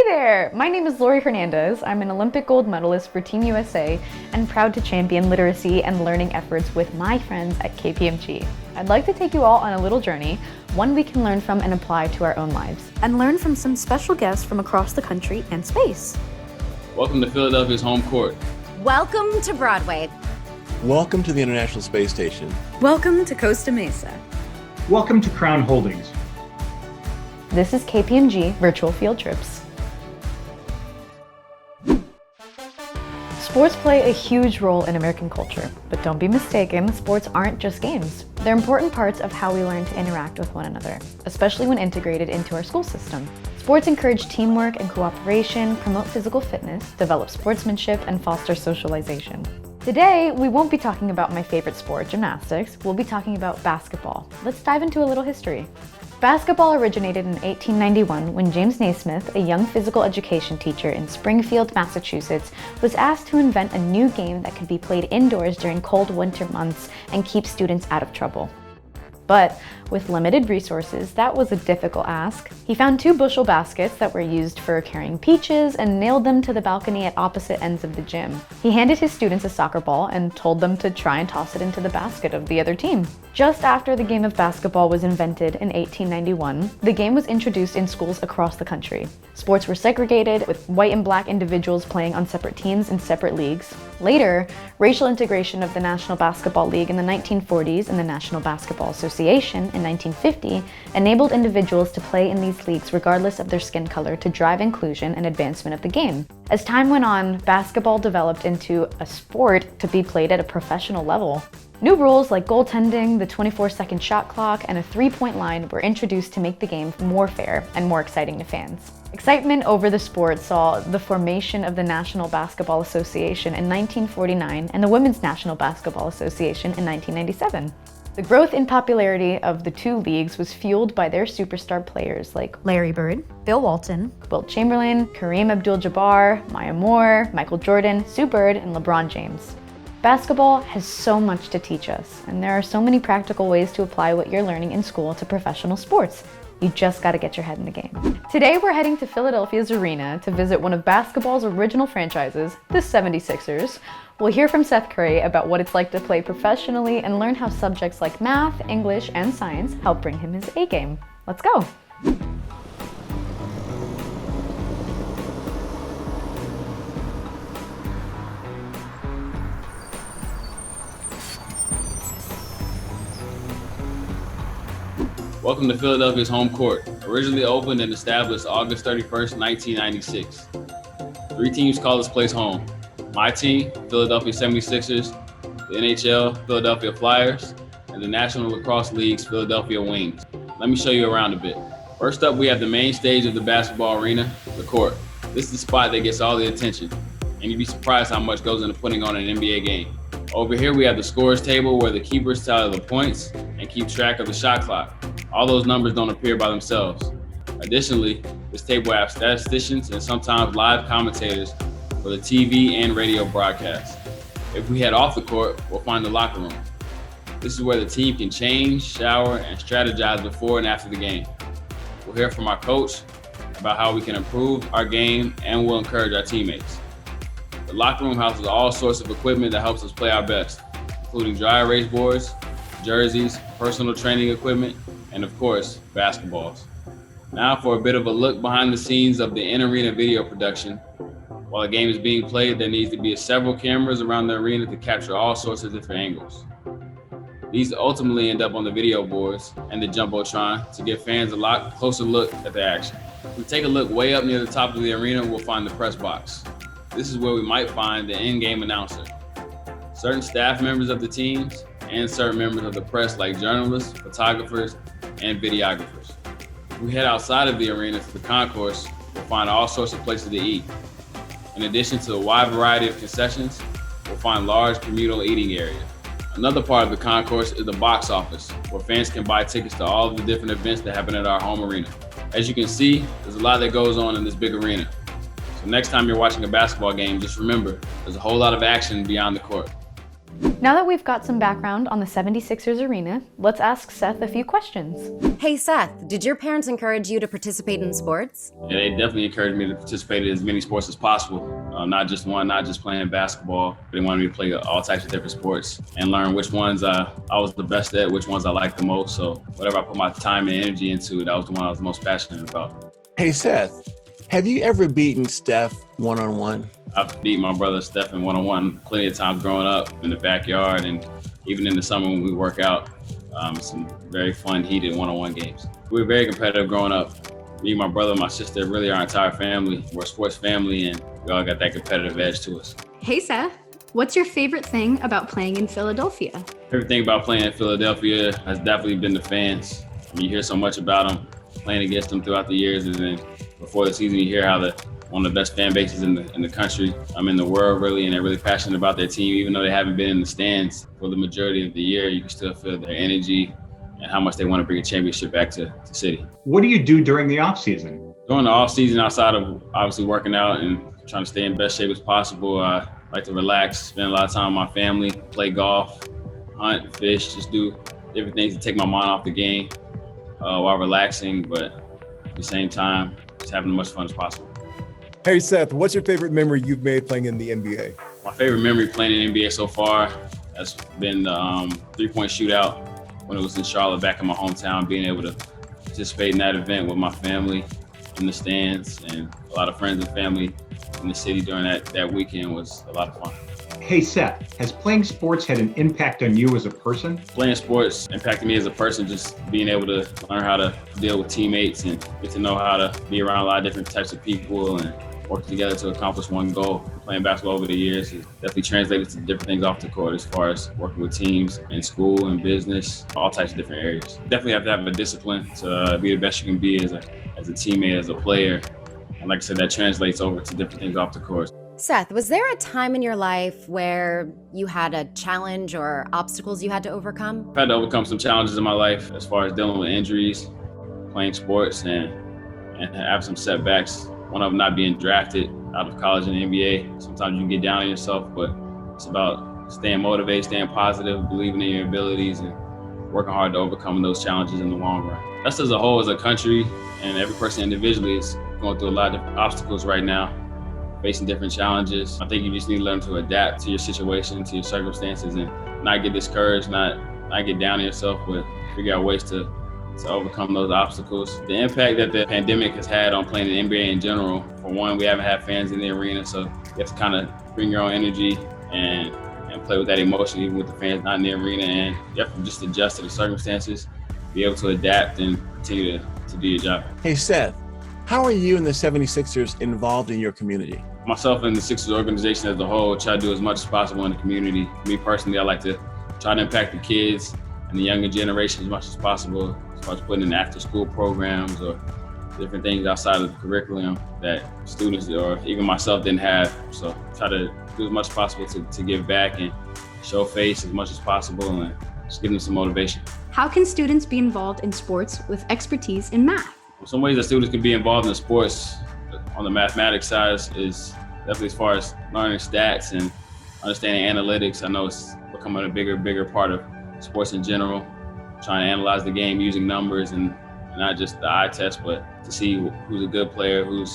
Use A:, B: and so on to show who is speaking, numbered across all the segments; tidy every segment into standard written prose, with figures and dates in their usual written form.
A: there! My name is Laurie Hernandez. I'm an Olympic gold medalist for Team USA and proud to champion literacy and learning efforts with my friends at KPMG. I'd like to take you all on a little journey, one we can learn from and apply to our own lives, and learn from some special guests from across the country and space.
B: Welcome to Philadelphia's home court.
C: Welcome to Broadway.
D: Welcome to the International Space Station.
E: Welcome to Costa Mesa.
F: Welcome to Crown Holdings.
A: This is KPMG Virtual Field Trips. Sports play a huge role in American culture, but don't be mistaken, sports aren't just games. They're important parts of how we learn to interact with one another, especially when integrated into our school system. Sports encourage teamwork and cooperation, promote physical fitness, develop sportsmanship, and foster socialization. Today, we won't be talking about my favorite sport, gymnastics. We'll be talking about basketball. Let's dive into a little history. Basketball originated in 1891 when James Naismith, a young physical education teacher in Springfield, Massachusetts, was asked to invent a new game that could be played indoors during cold winter months and keep students out of trouble. But with limited resources, that was a difficult ask. He found 2 bushel baskets that were used for carrying peaches and nailed them to the balcony at opposite ends of the gym. He handed his students a soccer ball and told them to try and toss it into the basket of the other team. Just after the game of basketball was invented in 1891, the game was introduced in schools across the country. Sports were segregated, with white and black individuals playing on separate teams in separate leagues. Later, racial integration of the National Basketball League in the 1940s and the National Basketball Association in 1950 enabled individuals to play in these leagues regardless of their skin color to drive inclusion and advancement of the game. As time went on, basketball developed into a sport to be played at a professional level. New rules like goaltending, the 24-second shot clock, and a 3-point line were introduced to make the game more fair and more exciting to fans. Excitement over the sport saw the formation of the National Basketball Association in 1949 and the Women's National Basketball Association in 1997. The growth in popularity of the 2 leagues was fueled by their superstar players like
E: Larry Bird, Bill Walton,
A: Wilt Chamberlain, Kareem Abdul-Jabbar, Maya Moore, Michael Jordan, Sue Bird, and LeBron James. Basketball has so much to teach us, and there are so many practical ways to apply what you're learning in school to professional sports. You just gotta get your head in the game. Today we're heading to Philadelphia's arena to visit one of basketball's original franchises, the 76ers. We'll hear from Seth about what it's like to play professionally and learn how subjects like math, English, and science help bring him his A game. Let's go.
B: Welcome to Philadelphia's home court. Originally opened and established August 31st, 1996. 3 teams call this place home. My team, Philadelphia 76ers, the NHL, Philadelphia Flyers, and the National Lacrosse League's Philadelphia Wings. Let me show you around a bit. First up, we have the main stage of the basketball arena, the court. This is the spot that gets all the attention, and you'd be surprised how much goes into putting on an NBA game. Over here, we have the scorer's table where the keepers tally the points and keep track of the shot clock. All those numbers don't appear by themselves. Additionally, this table has statisticians and sometimes live commentators for the TV and radio broadcast. If we head off the court, we'll find the locker room. This is where the team can change, shower, and strategize before and after the game. We'll hear from our coach about how we can improve our game, and we'll encourage our teammates. The locker room houses all sorts of equipment that helps us play our best, including dry erase boards, jerseys, personal training equipment, and of course, basketballs. Now for a bit of a look behind the scenes of the in-arena video production. While a game is being played, there needs to be several cameras around the arena to capture all sorts of different angles. These ultimately end up on the video boards and the Jumbotron to give fans a lot closer look at the action. If we take a look way up near the top of the arena, we'll find the press box. This is where we might find the in-game announcer, certain staff members of the teams, and certain members of the press like journalists, photographers, and videographers. If we head outside of the arena to the concourse, we'll find all sorts of places to eat. In addition to a wide variety of concessions, we'll find large communal eating areas. Another part of the concourse is the box office, where fans can buy tickets to all of the different events that happen at our home arena. As you can see, there's a lot that goes on in this big arena. So next time you're watching a basketball game, just remember, there's a whole lot of action beyond the court.
A: Now that we've got some background on the 76ers arena, let's ask Seth a few questions.
C: Hey Seth, did your parents encourage you to participate in sports?
B: Yeah, they definitely encouraged me to participate in as many sports as possible. Not just one, not just playing basketball. They wanted me to play all types of different sports and learn which ones I was the best at, which ones I liked the most. So whatever I put my time and energy into, that was the one I was the most passionate about.
D: Hey, Seth, have you ever beaten Steph one-on-one?
B: I've beat my brother Seth in one-on-one plenty of times growing up in the backyard and even in the summer when we work out. Some very fun, heated one-on-one games. We were very competitive growing up. Me, my brother, my sister, really our entire family. We're a sports family and we all got that competitive edge to us.
G: Hey Seth, what's your favorite thing about playing in Philadelphia?
B: Favorite thing about playing in Philadelphia has definitely been the fans. You hear so much about them, playing against them throughout the years, and then before the season you hear how one of the best fan bases in the country, in the world really, and they're really passionate about their team. Even though they haven't been in the stands for the majority of the year, you can still feel their energy and how much they want to bring a championship back to the city.
F: What do you do during the off season?
B: During the off season, outside of obviously working out and trying to stay in best shape as possible, I like to relax, spend a lot of time with my family, play golf, hunt, fish, just do different things to take my mind off the game while relaxing, but at the same time, just having as much fun as possible.
H: Hey Seth, what's your favorite memory you've made playing in the NBA?
B: My favorite memory playing in the NBA so far has been the three-point shootout when it was in Charlotte, back in my hometown, being able to participate in that event with my family in the stands and a lot of friends and family in the city during that weekend was a lot of fun.
F: Hey Seth, has playing sports had an impact on you as a person?
B: Playing sports impacted me as a person, just being able to learn how to deal with teammates and get to know how to be around a lot of different types of people and work together to accomplish one goal. Playing basketball over the years has definitely translated to different things off the court as far as working with teams in school and business, all types of different areas. Definitely have to have a discipline to be the best you can be as a teammate, as a player. And like I said, that translates over to different things off the court.
C: Seth, was there a time in your life where you had a challenge or obstacles you had to overcome?
B: I've had to overcome some challenges in my life as far as dealing with injuries, playing sports, and have some setbacks. One of them not being drafted out of college and the NBA. Sometimes you can get down on yourself, but it's about staying motivated, staying positive, believing in your abilities, and working hard to overcome those challenges in the long run. Us as a whole, as a country, and every person individually is going through a lot of different obstacles right now, facing different challenges. I think you just need to learn to adapt to your situation, to your circumstances, and not get discouraged, not get down on yourself, but figure out ways to overcome those obstacles. The impact that the pandemic has had on playing the NBA in general, for one, we haven't had fans in the arena, so you have to kind of bring your own energy and play with that emotion, even with the fans not in the arena, and you have to just adjust to the circumstances, be able to adapt and continue to do your job.
D: Hey, Seth, how are you and the 76ers involved in your community?
B: Myself and the Sixers organization as a whole try to do as much as possible in the community. Me personally, I like to try to impact the kids and the younger generation as much as possible, as far as putting in after school programs or different things outside of the curriculum that students or even myself didn't have. So try to do as much as possible to give back and show face as much as possible and just give them some motivation.
G: How can students be involved in sports with expertise in math?
B: Some ways that students can be involved in sports on the mathematics side is definitely as far as learning stats and understanding analytics. I know it's becoming a bigger part of sports in general, trying to analyze the game using numbers and not just the eye test, but to see who's a good player, who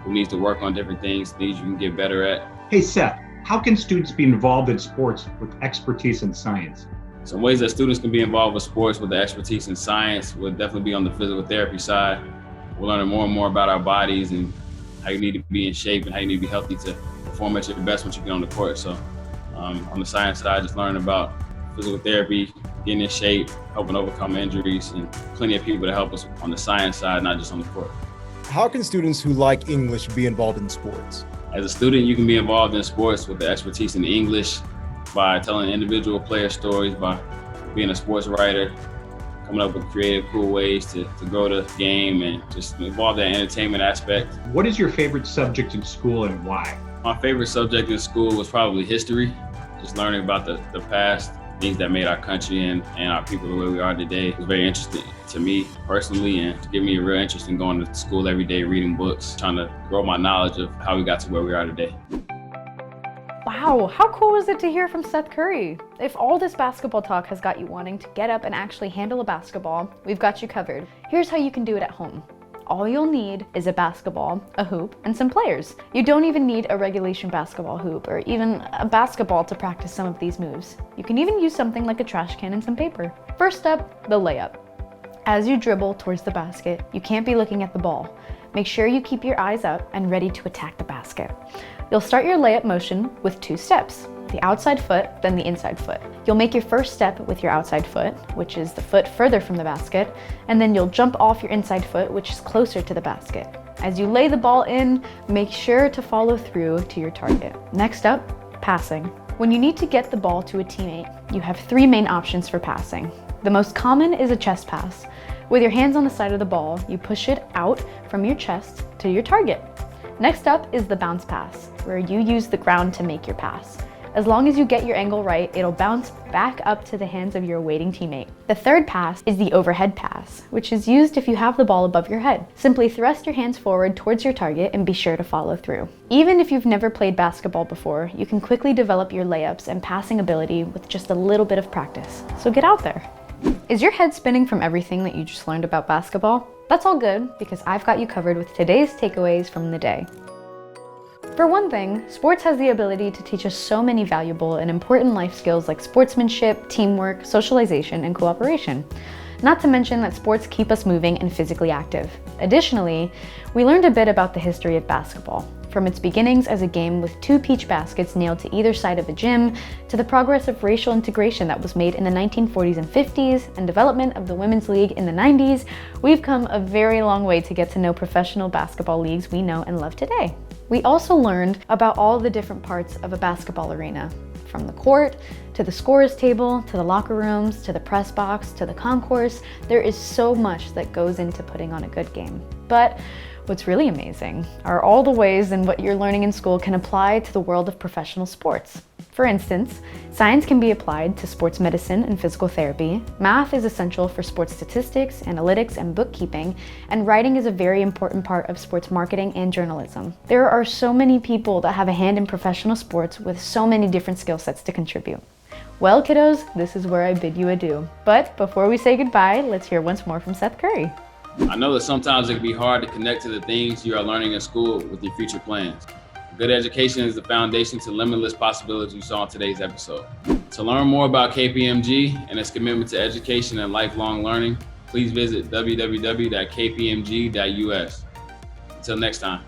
B: needs to work on different things you can get better at.
F: Hey Seth, how can students be involved in sports with expertise in science?
B: Some ways that students can be involved with sports with the expertise in science would definitely be on the physical therapy side. We're learning more and more about our bodies and how you need to be in shape and how you need to be healthy to perform at your best once you get on the court. So on the science side, just learning about physical therapy, getting in shape, helping overcome injuries, and plenty of people to help us on the science side, not just on the court.
H: How can students who like English be involved in sports?
B: As a student, you can be involved in sports with the expertise in English by telling individual player stories, by being a sports writer, coming up with creative, cool ways to grow the game and just involve that entertainment aspect.
F: What is your favorite subject in school and why?
B: My favorite subject in school was probably history, just learning about the past, things that made our country and our people the way we are today. It was very interesting to me personally and gave me a real interest in going to school every day, reading books, trying to grow my knowledge of how we got to where we are today.
A: Wow, how cool was it to hear from Seth Curry? If all this basketball talk has got you wanting to get up and actually handle a basketball, we've got you covered. Here's how you can do it at home. All you'll need is a basketball, a hoop, and some players. You don't even need a regulation basketball hoop or even a basketball to practice some of these moves. You can even use something like a trash can and some paper. First up, the layup. As you dribble towards the basket, you can't be looking at the ball. Make sure you keep your eyes up and ready to attack the basket. You'll start your layup motion with 2 steps, the outside foot, then the inside foot. You'll make your first step with your outside foot, which is the foot further from the basket, and then you'll jump off your inside foot, which is closer to the basket. As you lay the ball in, make sure to follow through to your target. Next up, passing. When you need to get the ball to a teammate, you have 3 main options for passing. The most common is a chest pass. With your hands on the side of the ball, you push it out from your chest to your target. Next up is the bounce pass, where you use the ground to make your pass. As long as you get your angle right, it'll bounce back up to the hands of your waiting teammate. The third pass is the overhead pass, which is used if you have the ball above your head. Simply thrust your hands forward towards your target and be sure to follow through. Even if you've never played basketball before, you can quickly develop your layups and passing ability with just a little bit of practice. So get out there. Is your head spinning from everything that you just learned about basketball? That's all good, because I've got you covered with today's takeaways from the day. For one thing, sports has the ability to teach us so many valuable and important life skills like sportsmanship, teamwork, socialization, and cooperation. Not to mention that sports keep us moving and physically active. Additionally, we learned a bit about the history of basketball, from its beginnings as a game with 2 peach baskets nailed to either side of a gym, to the progress of racial integration that was made in the 1940s and 50s, and development of the Women's League in the 90s, we've come a very long way to get to know professional basketball leagues we know and love today. We also learned about all the different parts of a basketball arena, from the court, to the scorer's table, to the locker rooms, to the press box, to the concourse. There is so much that goes into putting on a good game. But what's really amazing are all the ways in what you're learning in school can apply to the world of professional sports. For instance, science can be applied to sports medicine and physical therapy, math is essential for sports statistics, analytics, and bookkeeping, and writing is a very important part of sports marketing and journalism. There are so many people that have a hand in professional sports with so many different skill sets to contribute. Well, kiddos, this is where I bid you adieu. But before we say goodbye, let's hear once more from Seth Curry.
B: I know that sometimes it can be hard to connect to the things you are learning in school with your future plans. Good education is the foundation to limitless possibilities we saw in today's episode. To learn more about KPMG and its commitment to education and lifelong learning, please visit www.kpmg.us. Until next time.